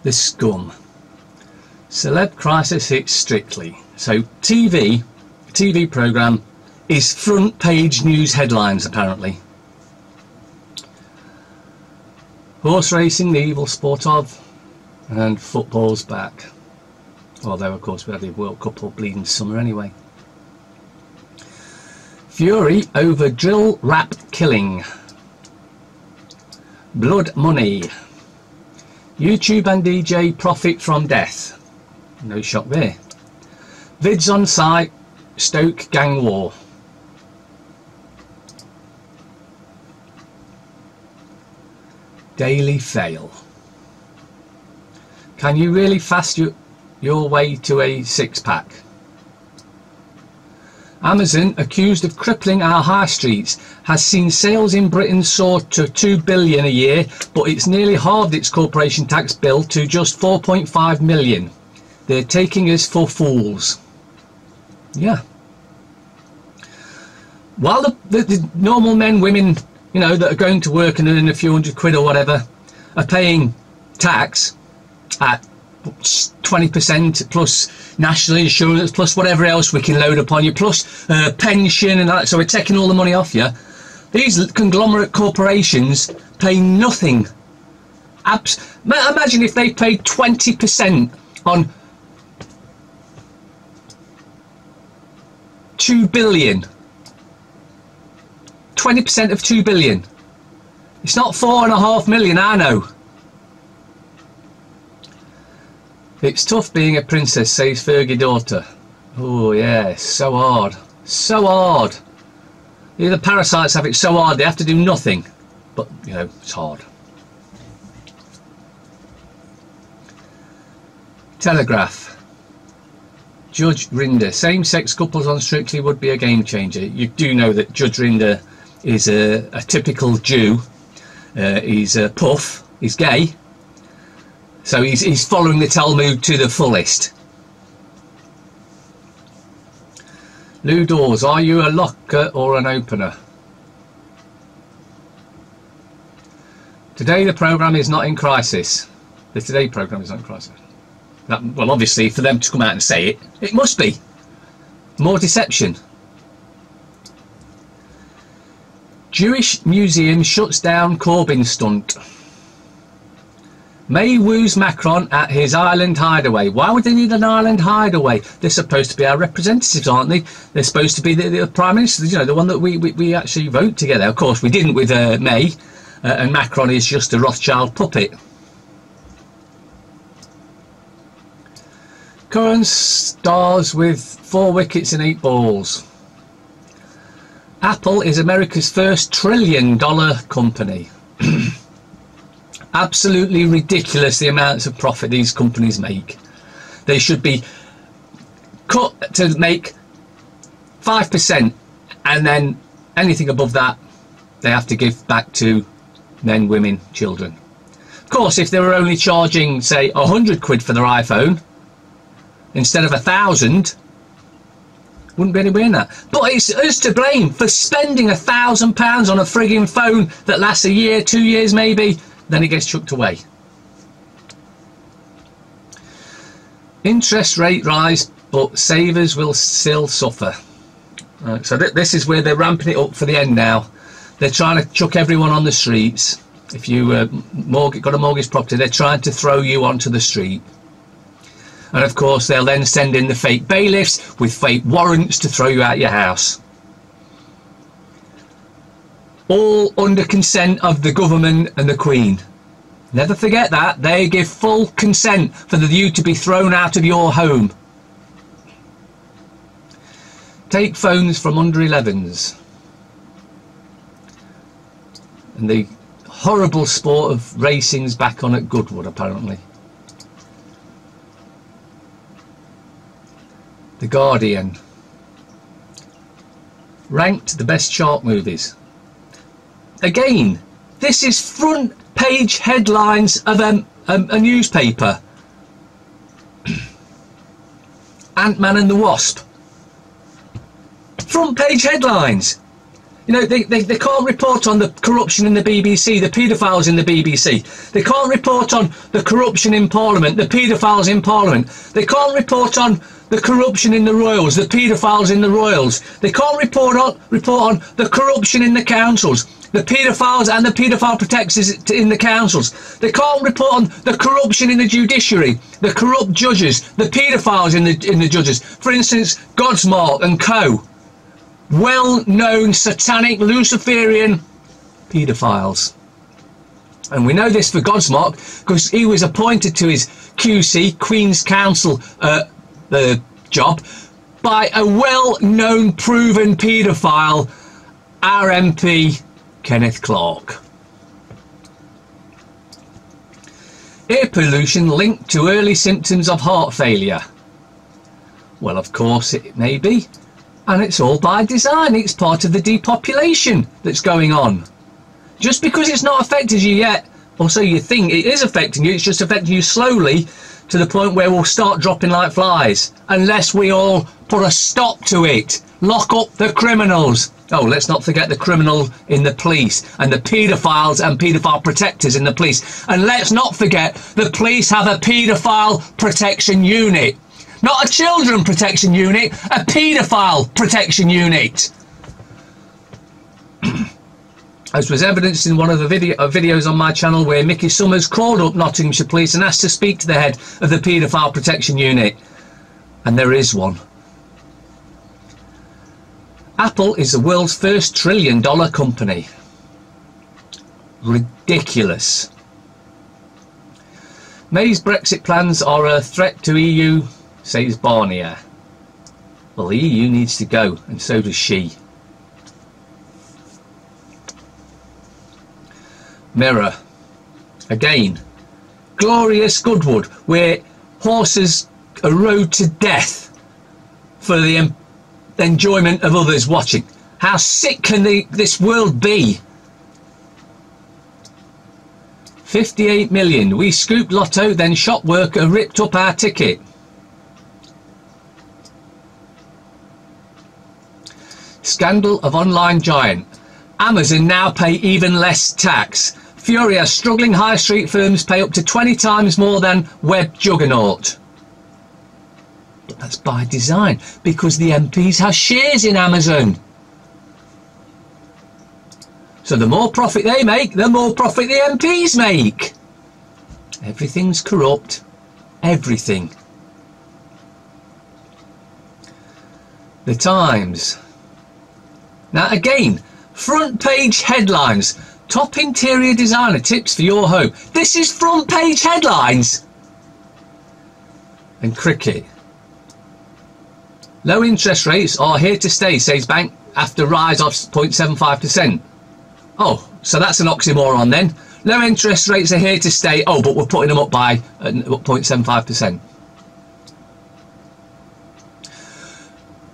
The scum. Celeb crisis hits Strictly. So TV programme is front page news headlines apparently. Horse racing, the evil sport of, and football's back. Although of course we had the World Cup all bleeding summer anyway. Fury over drill rap killing. Blood money. YouTube and DJ profit from death. No shock there. Vids on site, Stoke gang war. Daily fail. Can you really fast your way to a six-pack? Amazon, accused of crippling our high streets, has seen sales in Britain soar to 2 billion a year, but it's nearly halved its corporation tax bill to just 4.5 million. They're taking us for fools. Yeah. While the normal men, women, you know, that are going to work and earning a few hundred quid or whatever, are paying tax at 20% plus national insurance plus whatever else we can load upon you, plus pension and that, so we're taking all the money off you. These conglomerate corporations pay nothing. Imagine if they paid 20% on 2 billion. 20% of 2 billion. It's not 4.5 million, I know. It's tough being a princess, says Fergie daughter. Oh yeah, so hard. So hard. The parasites have it so hard they have to do nothing. But, you know, it's hard. Telegraph. Judge Rinder. Same-sex couples on Strictly would be a game changer. You do know that Judge Rinder is a typical Jew. He's a puff. He's gay. So he's following the Talmud to the fullest. Lou Dawes, are you a locker or an opener? Today the programme is not in crisis. The Today programme is not in crisis. Well, obviously, for them to come out and say it, it must be. More deception. Jewish museum shuts down Corbyn stunt. May woos Macron at his island hideaway. Why would they need an island hideaway? They're supposed to be our representatives, aren't they? They're supposed to be the Prime Minister, you know, the one that we actually vote together. Of course, we didn't with May, and Macron is just a Rothschild puppet. Curran stars with 4 wickets and 8 balls. Apple is America's first $1 trillion company. Absolutely ridiculous the amounts of profit these companies make. They should be cut to make 5%, and then anything above that they have to give back to men, women, children. Of course, if they were only charging, say, 100 quid for their iPhone instead of 1,000, wouldn't be anywhere in that. But it's us to blame for spending £1,000 on a frigging phone that lasts a year, 2 years maybe. Then it gets chucked away. Interest rate rise, but savers will still suffer. So this is where they're ramping it up for the end now. They're trying to chuck everyone on the streets. If you got a mortgage property, they're trying to throw you onto the street. And of course, they'll then send in the fake bailiffs with fake warrants to throw you out your house. All under consent of the government and the Queen. Never forget that. They give full consent for you to be thrown out of your home. Take phones from under 11s. And the horrible sport of racing's back on at Goodwood, apparently. The Guardian. Ranked the best shark movies. Again, this is front page headlines of a newspaper. Ant-Man and the Wasp. Front page headlines. You know, they can't report on the corruption in the BBC, the paedophiles in the BBC. They can't report on the corruption in Parliament, the paedophiles in Parliament. They can't report on the corruption in the Royals, the paedophiles in the Royals. They can't report on the corruption in the councils, the paedophiles and the paedophile protectors in the councils. They can't report on the corruption in the judiciary, the corrupt judges, the paedophiles in the judges. For instance, Godsmark and co. Well-known satanic Luciferian paedophiles. And we know this for Godsmark because he was appointed to his QC, Queen's Counsel job, by a well-known proven paedophile, RMP Kenneth Clarke. Air pollution linked to early symptoms of heart failure. Well, of course it may be. And it's all by design. It's part of the depopulation that's going on. Just because it's not affected you yet, or so you think it is affecting you, it's just affecting you slowly to the point where we'll start dropping like flies. Unless we all put a stop to it. Lock up the criminals. Oh, let's not forget the criminal in the police and the paedophiles and paedophile protectors in the police. And let's not forget the police have a paedophile protection unit. Not a children protection unit, a paedophile protection unit. As was evidenced in one of the videos on my channel where Mickey Summers called up Nottinghamshire Police and asked to speak to the head of the paedophile protection unit. And there is one. Apple is the world's first $1 trillion company. Ridiculous. May's Brexit plans are a threat to EU, says Barnier. Well, the EU needs to go, and so does she. Mirror. Again. Glorious Goodwood, where horses are rode to death for the enjoyment of others watching. How sick can this world be? 58 million. We scooped lotto, then shop worker ripped up our ticket. Scandal of online giant. Amazon now pay even less tax. Fury as struggling high street firms pay up to 20 times more than web juggernaut. But that's by design, because the MPs have shares in Amazon. So the more profit they make, the more profit the MPs make. Everything's corrupt. Everything. The Times. Now again, front page headlines. Top interior designer tips for your home. This is front page headlines. And Cricket. Low interest rates are here to stay, says bank after rise of 0.75%. Oh, so that's an oxymoron then. Low interest rates are here to stay. Oh, but we're putting them up by 0.75%.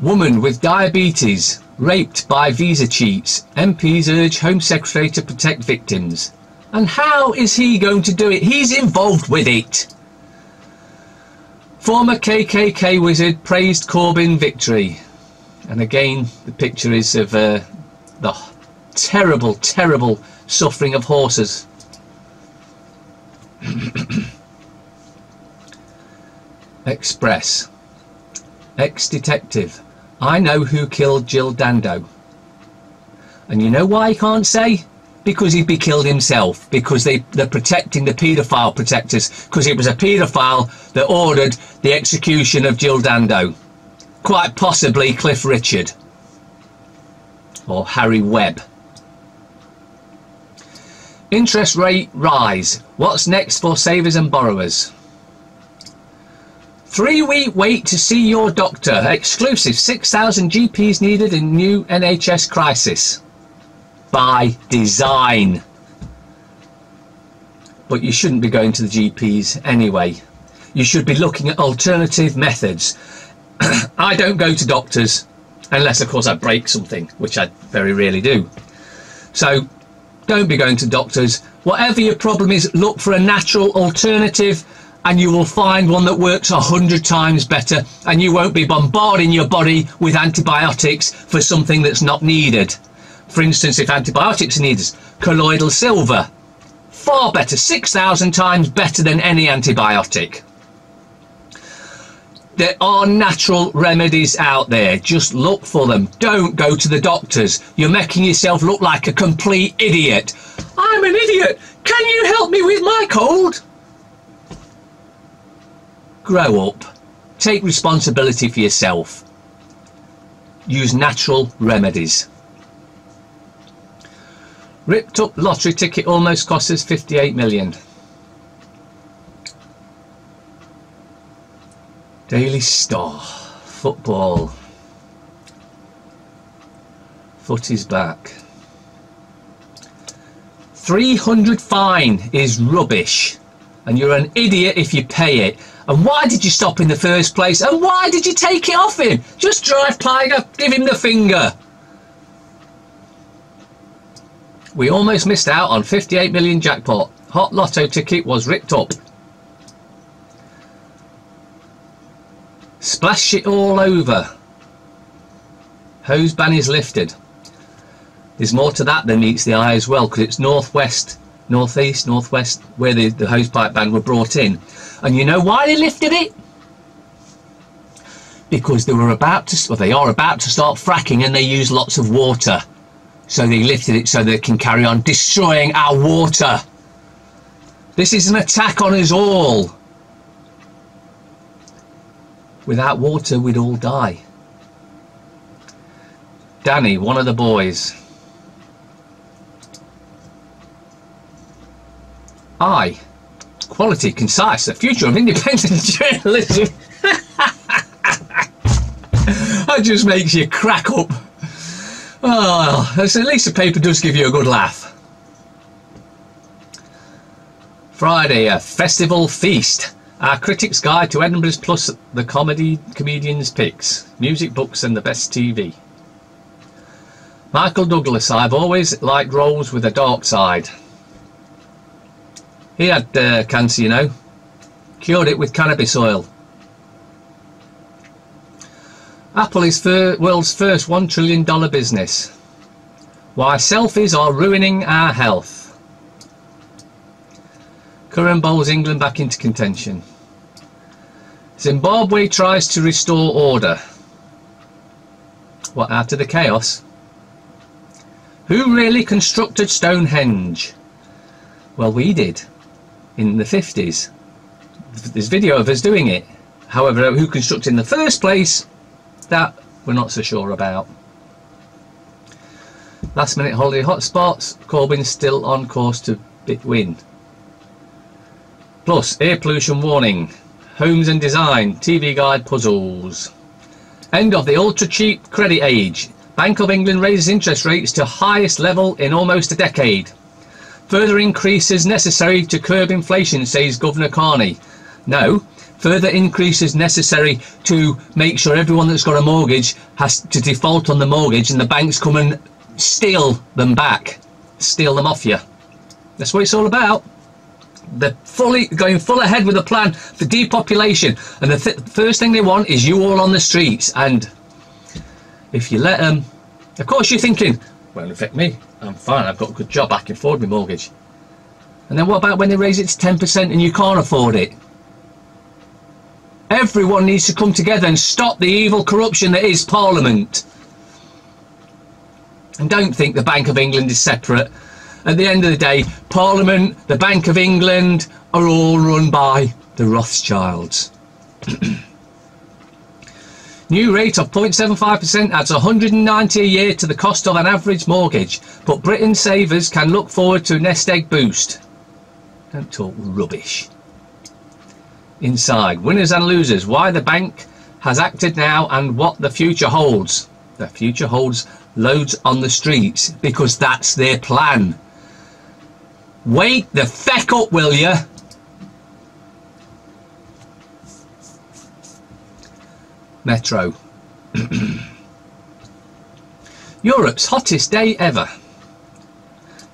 Woman with diabetes raped by visa cheats. MPs urge Home Secretary to protect victims. And how is he going to do it? He's involved with it. Former KKK wizard praised Corbyn victory. And again, the picture is of the terrible, terrible suffering of horses. Express. Ex-detective. I know who killed Jill Dando. And you know why he can't say? Because he'd be killed himself. Because they're protecting the paedophile protectors. Because it was a paedophile that ordered the execution of Jill Dando. Quite possibly Cliff Richard. Or Harry Webb. Interest rate rise. What's next for savers and borrowers? 3-week wait to see your doctor. Exclusive 6,000 GPs needed in new NHS crisis. By design. But you shouldn't be going to the GPs anyway. You should be looking at alternative methods. I don't go to doctors unless, of course, I break something, which I very rarely do. So don't be going to doctors. Whatever your problem is, look for a natural alternative, and you will find one that works 100 times better, and you won't be bombarding your body with antibiotics for something that's not needed. For instance, if antibiotics are needed, colloidal silver, far better, 6,000 times better than any antibiotic. There are natural remedies out there. Just look for them. Don't go to the doctors. You're making yourself look like a complete idiot. I'm an idiot. Can you help me with my cold? Grow up. Take responsibility for yourself. Use natural remedies. Ripped up lottery ticket almost cost us 58 million. Daily Star. Football. Footy's back. 300 fine is rubbish. And you're an idiot if you pay it. And why did you stop in the first place? And why did you take it off him? Just drive Tiger, give him the finger. We almost missed out on 58 million jackpot. Hot lotto ticket was ripped up. Splash it all over. Hose ban is lifted. There's more to that than meets the eye as well, because it's northwest, northeast, northwest, where the hosepipe ban were brought in. And you know why they lifted it? Because they were about to, well, they are about to start fracking, and they use lots of water. So they lifted it so they can carry on destroying our water. This is an attack on us all. Without water, we'd all die. Danny, one of the boys. Quality, concise, the future of independent journalism. That just makes you crack up. Oh, at least the paper does give you a good laugh. Friday, a festival feast. Our critics' guide to Edinburgh's plus the comedians' picks, music, books and the best TV. Michael Douglas, I've always liked roles with a dark side. He had cancer, you know. Cured it with cannabis oil. Apple is world's first $1 trillion business. Why selfies are ruining our health. Curran bowls England back into contention. Zimbabwe tries to restore order. What, after the chaos? Who really constructed Stonehenge? Well, we did. In the 50s. There's video of us doing it. However, who constructed in the first place, that we're not so sure about. Last minute holiday hotspots. Corbyn still on course to win. Plus, air pollution warning. Homes and design. TV guide puzzles. End of the ultra cheap credit age. Bank of England raises interest rates to highest level in almost a decade. Further increases necessary to curb inflation, says Governor Carney. No, further increases necessary to make sure everyone that's got a mortgage has to default on the mortgage and the banks come and steal them back. Steal them off you. That's what it's all about. They're going full ahead with a plan for depopulation. And the first thing they want is you all on the streets. And if you let them... Of course you're thinking, won't affect me. I'm fine, I've got a good job, I can afford my mortgage. And then what about when they raise it to 10% and you can't afford it? Everyone needs to come together and stop the evil corruption that is Parliament. And don't think the Bank of England is separate. At the end of the day, Parliament, the Bank of England are all run by the Rothschilds. New rate of 0.75% adds $190 a year to the cost of an average mortgage, but Britain savers can look forward to a nest egg boost. Don't talk rubbish. Inside, winners and losers, why the bank has acted now and what the future holds. The future holds loads on the streets because that's their plan. Wake the feck up, will you? Metro. Europe's hottest day ever.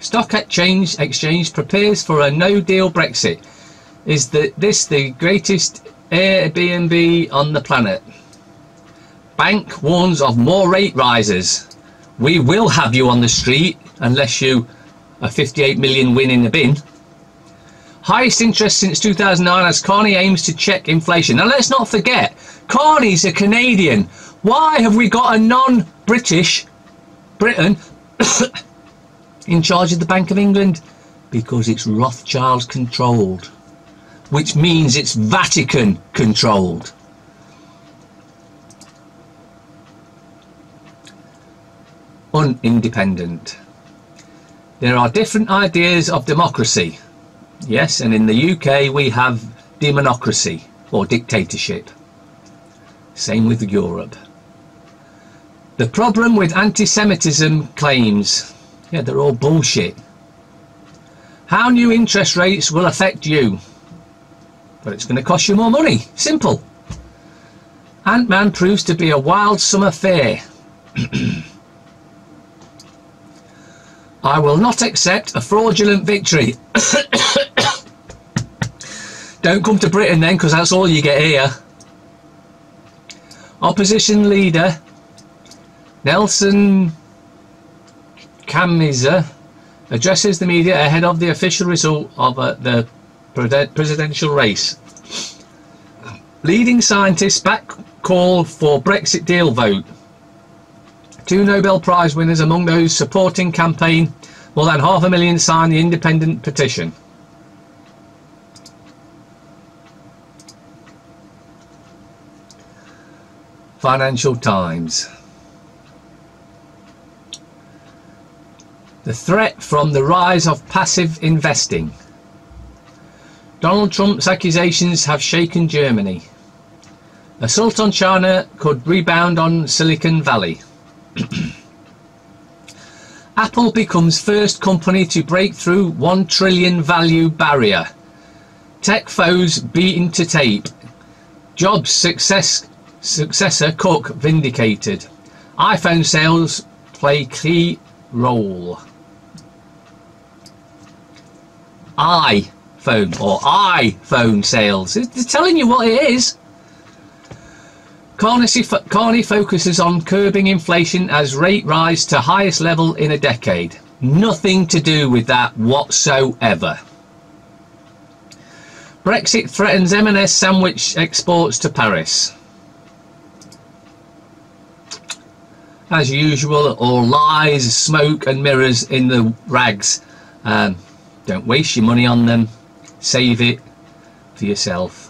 Stock exchange prepares for a no-deal Brexit. Is this the greatest Airbnb on the planet? Bank warns of more rate rises. We will have you on the street unless you a 58 million win in the bin. Highest interest since 2009 as Carney aims to check inflation. Now let's not forget, Carney's a Canadian. Why have we got a non-British Britain in charge of the Bank of England? Because it's Rothschild controlled, which means it's Vatican controlled. Independent. There are different ideas of democracy. Yes, and in the UK we have demonocracy or dictatorship. Same with Europe. The problem with anti-Semitism claims, yeah, they're all bullshit. How new interest rates will affect you? But it's going to cost you more money. Simple. Ant-Man proves to be a wild summer fair. I will not accept a fraudulent victory. Don't come to Britain then, because that's all you get here. Opposition leader Nelson Chamisa addresses the media ahead of the official result of the presidential race. Leading scientists back call for Brexit deal vote. 2 Nobel Prize winners among those supporting campaign. More than 500,000 signed the independent petition. Financial Times. The threat from the rise of passive investing. Donald Trump's accusations have shaken Germany. Assault on China could rebound on Silicon Valley. Apple becomes first company to break through 1 trillion value barrier. Tech foes beaten to tape. Jobs successor Cook vindicated. iPhone sales play key role. iPhone sales. It's telling you what it is. Carney focuses on curbing inflation as rate rise to highest level in a decade. Nothing to do with that whatsoever. Brexit threatens M&S sandwich exports to Paris. As usual, all lies, smoke and mirrors in the rags. Don't waste your money on them. Save it for yourself.